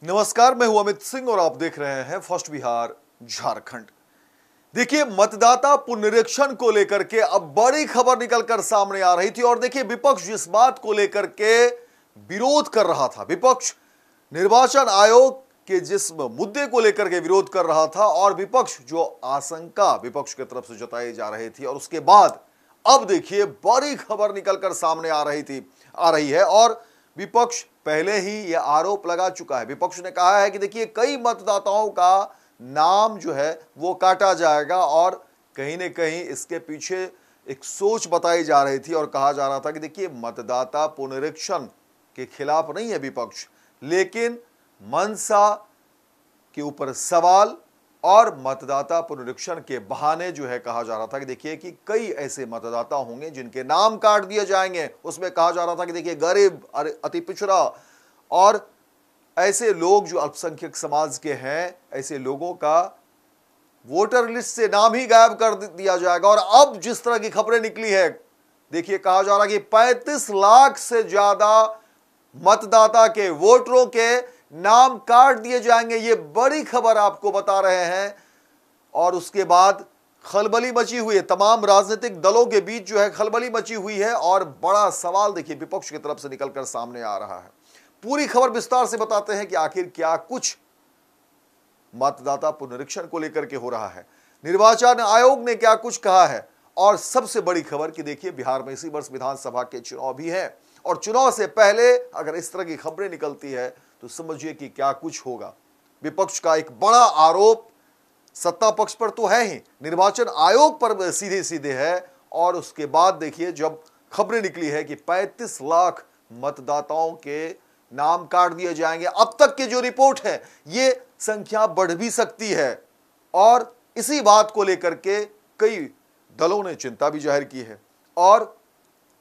नमस्कार, मैं हूं अमित सिंह और आप देख रहे हैं फर्स्ट बिहार झारखंड। देखिए, मतदाता पुनरीक्षण को लेकर के अब बड़ी खबर निकलकर सामने आ रही थी और देखिए विपक्ष जिस बात को लेकर के विरोध कर रहा था, विपक्ष निर्वाचन आयोग के जिस मुद्दे को लेकर के विरोध कर रहा था और विपक्ष जो आशंका विपक्ष की तरफ से जताई जा रही थी, और उसके बाद अब देखिए बड़ी खबर निकलकर सामने आ रही है और विपक्ष पहले ही यह आरोप लगा चुका है। विपक्ष ने कहा है कि देखिए कई मतदाताओं का नाम जो है वो काटा जाएगा और कहीं ना कहीं इसके पीछे एक सोच बताई जा रही थी और कहा जा रहा था कि देखिए मतदाता पुनरीक्षण के खिलाफ नहीं है विपक्ष, लेकिन मंशा के ऊपर सवाल और मतदाता पुनरीक्षण के बहाने जो है कहा जा रहा था कि देखिए कि कई ऐसे मतदाता होंगे जिनके नाम काट दिए जाएंगे। उसमें कहा जा रहा था कि देखिए गरीब, अति पिछड़ा और ऐसे लोग जो अल्पसंख्यक समाज के हैं, ऐसे लोगों का वोटर लिस्ट से नाम ही गायब कर दिया जाएगा। और अब जिस तरह की खबरें निकली है, देखिए कहा जा रहा है कि 35 लाख से ज्यादा मतदाता के, वोटरों के नाम काट दिए जाएंगे। ये बड़ी खबर आपको बता रहे हैं और उसके बाद खलबली मची हुई है, तमाम राजनीतिक दलों के बीच जो है खलबली मची हुई है और बड़ा सवाल देखिए विपक्ष की तरफ से निकलकर सामने आ रहा है। पूरी खबर विस्तार से बताते हैं कि आखिर क्या कुछ मतदाता पुनरीक्षण को लेकर के हो रहा है, निर्वाचन आयोग ने क्या कुछ कहा है, और सबसे बड़ी खबर कि देखिए बिहार में इसी वर्ष विधानसभा के चुनाव भी हैं और चुनाव से पहले अगर इस तरह की खबरें निकलती है तो समझिए कि क्या कुछ होगा। विपक्ष का एक बड़ा आरोप सत्ता पक्ष पर तो है ही, निर्वाचन आयोग पर सीधे सीधे है। और उसके बाद देखिए जब खबरें निकली है कि 35 लाख मतदाताओं के नाम काट दिए जाएंगे, अब तक की जो रिपोर्ट है ये संख्या बढ़ भी सकती है और इसी बात को लेकर के कई दलों ने चिंता भी जाहिर की है और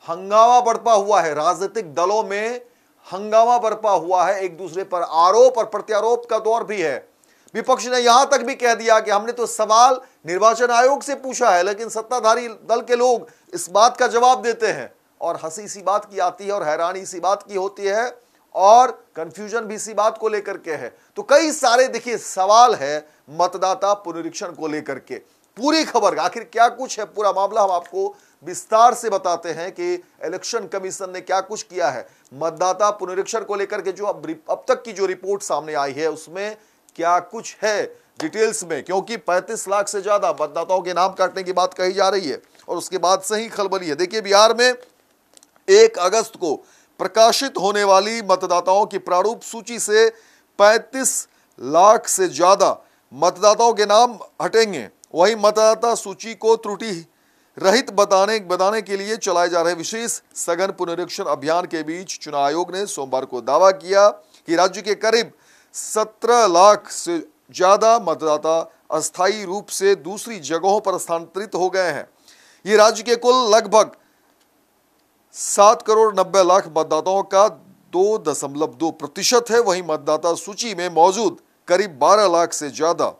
हंगामा बरपा हुआ है। राजनीतिक दलों में हंगामा बरपा हुआ है, एक दूसरे पर आरोप और प्रत्यारोप का दौर भी है। विपक्ष ने यहां तक भी कह दिया कि हमने तो सवाल निर्वाचन आयोग से पूछा है, लेकिन सत्ताधारी दल के लोग इस बात का जवाब देते हैं। और हंसी सी बात की आती है और हैरानी सी बात की होती है और कंफ्यूजन भी इसी बात को लेकर के है। तो कई सारे देखिए सवाल है मतदाता पुनरीक्षण को लेकर के। पूरी खबर आखिर क्या कुछ है, पूरा मामला हम आपको विस्तार से बताते हैं कि इलेक्शन कमीशन ने क्या कुछ किया है, मतदाता पुनरीक्षण को लेकर के जो अब तक की जो रिपोर्ट सामने आई है उसमें क्या कुछ है डिटेल्स में, क्योंकि 35 लाख से ज्यादा मतदाताओं के नाम काटने की बात कही जा रही है और उसके बाद से ही खलबली है। देखिए बिहार में 1 अगस्त को प्रकाशित होने वाली मतदाताओं की प्रारूप सूची से 35 लाख से ज्यादा मतदाताओं के नाम हटेंगे। वहीं मतदाता सूची को त्रुटि रहित बताने के लिए चलाए जा रहे विशेष सघन पुनरीक्षण अभियान के बीच चुनाव आयोग ने सोमवार को दावा किया कि राज्य के करीब 17 लाख से ज्यादा मतदाता अस्थायी रूप से दूसरी जगहों पर स्थानांतरित हो गए हैं। ये राज्य के कुल लगभग 7 करोड़ 90 लाख मतदाताओं का 2.2% है। वहीं मतदाता सूची में मौजूद करीब 12 लाख से ज्यादा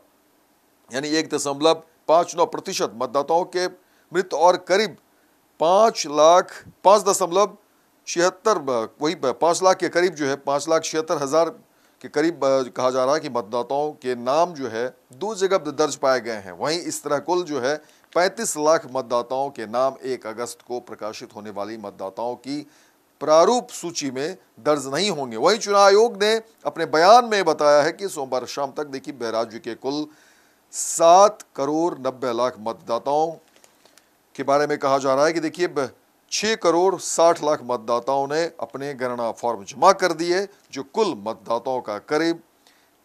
यानी 1.59% मतदाताओं के मृत और करीब 5,76,000 वही 5 लाख के करीब जो है 5,76,000 के करीब कहा जा रहा है कि मतदाताओं के नाम जो है 2 जगह दर्ज पाए गए हैं। वहीं इस तरह कुल जो है 35 लाख मतदाताओं के नाम 1 अगस्त को प्रकाशित होने वाली मतदाताओं की प्रारूप सूची में दर्ज नहीं होंगे। वहीं चुनाव आयोग ने अपने बयान में बताया है कि सोमवार शाम तक देखिए राज्य के कुल 7 करोड़ 90 लाख मतदाताओं के बारे में कहा जा रहा है कि देखिए 6 करोड़ 60 लाख मतदाताओं ने अपने गणना फॉर्म जमा कर दिए, जो कुल मतदाताओं का करीब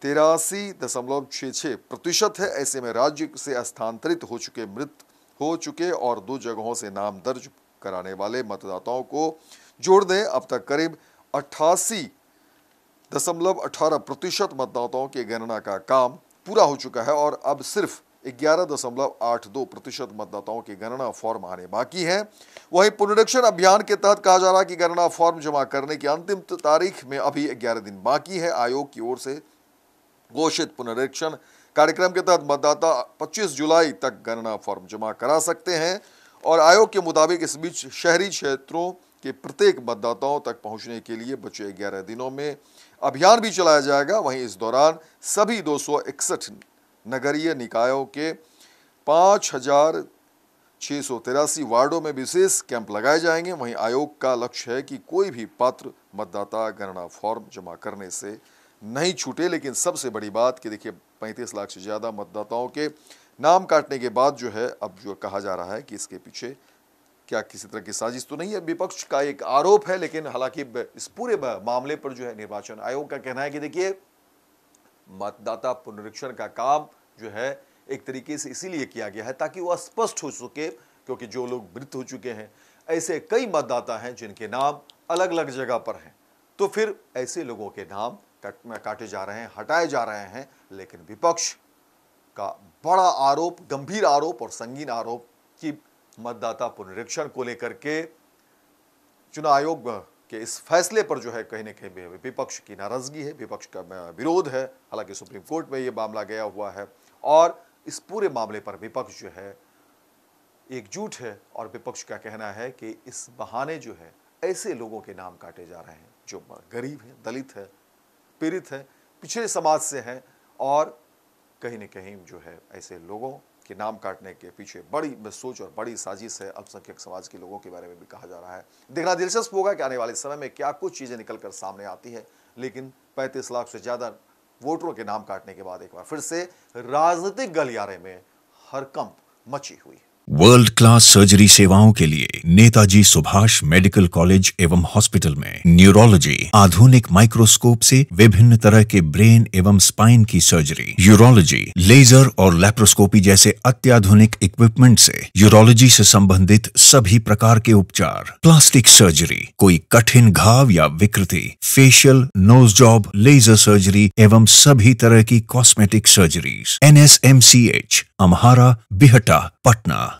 83.66% है। ऐसे में राज्य से स्थानांतरित मृत हो चुके और 2 जगहों से नाम दर्ज कराने वाले मतदाताओं को जोड़ दें, अब तक करीब 88.18% मतदाताओं की गणना का काम पूरा हो चुका है और अब सिर्फ 11.82% मतदाताओं की गणना फॉर्म आने बाकी है। वहीं पुनरीक्षण अभियान के तहत कहा जा रहा है कि गणना फॉर्म जमा करने की अंतिम तारीख में अभी 11 दिन बाकी है। आयोग की ओर से घोषित पुनरीक्षण कार्यक्रम के तहत मतदाता 25 जुलाई तक गणना फॉर्म जमा करा सकते हैं और आयोग के मुताबिक इस बीच शहरी क्षेत्रों के प्रत्येक मतदाताओं तक पहुंचने के लिए बचे 11 दिनों में अभियान भी चलाया जाएगा। वहीं इस दौरान सभी 261 नगरीय निकायों के 5,683 वार्डों में विशेष कैंप लगाए जाएंगे। वहीं आयोग का लक्ष्य है कि कोई भी पात्र मतदाता गणना फॉर्म जमा करने से नहीं छूटे। लेकिन सबसे बड़ी बात कि देखिए 35 लाख से ज्यादा मतदाताओं के नाम काटने के बाद जो है अब जो कहा जा रहा है कि इसके पीछे क्या किसी तरह की साजिश तो नहीं है, विपक्ष का एक आरोप है। लेकिन हालांकि इस पूरे मामले पर जो है निर्वाचन आयोग का कहना है कि देखिए मतदाता पुनरीक्षण का काम जो है एक तरीके से इसीलिए किया गया है ताकि वो स्पष्ट हो सके, क्योंकि जो लोग मृत हो चुके हैं ऐसे कई मतदाता हैं जिनके नाम अलग अलग जगह पर हैं, तो फिर ऐसे लोगों के नाम काटे जा रहे हैं, हटाए जा रहे हैं। लेकिन विपक्ष का बड़ा आरोप, गंभीर आरोप और संगीन आरोप कि मतदाता पुनरीक्षण को लेकर के चुनाव आयोग के इस फैसले पर जो है कहीं न कहीं विपक्ष की नाराजगी है, विपक्ष का विरोध है। हालांकि सुप्रीम कोर्ट में यह मामला गया हुआ है और इस पूरे मामले पर विपक्ष जो है एकजुट है और विपक्ष का कहना है कि इस बहाने जो है ऐसे लोगों के नाम काटे जा रहे हैं जो गरीब है, दलित है, पीड़ित है, पिछड़े समाज से हैं और कहीं न कहीं जो है ऐसे लोगों के नाम काटने के पीछे बड़ी सोच और बड़ी साजिश है। अल्पसंख्यक समाज के लोगों के बारे में भी कहा जा रहा है। देखना दिलचस्प होगा कि आने वाले समय में क्या कुछ चीजें निकलकर सामने आती है। लेकिन 35 लाख से ज्यादा वोटरों के नाम काटने के बाद एक बार फिर से राजनीतिक गलियारे में हड़कंप मची हुई है। वर्ल्ड क्लास सर्जरी सेवाओं के लिए नेताजी सुभाष मेडिकल कॉलेज एवं हॉस्पिटल में न्यूरोलॉजी, आधुनिक माइक्रोस्कोप से विभिन्न तरह के ब्रेन एवं स्पाइन की सर्जरी, यूरोलॉजी, लेजर और लैप्रोस्कोपी जैसे अत्याधुनिक इक्विपमेंट से यूरोलॉजी से संबंधित सभी प्रकार के उपचार, प्लास्टिक सर्जरी, कोई कठिन घाव या विकृति, facial, nose job, laser surgery एवं सभी तरह की cosmetic surgeries. NSMCH, Amhara, Bihta, Patna.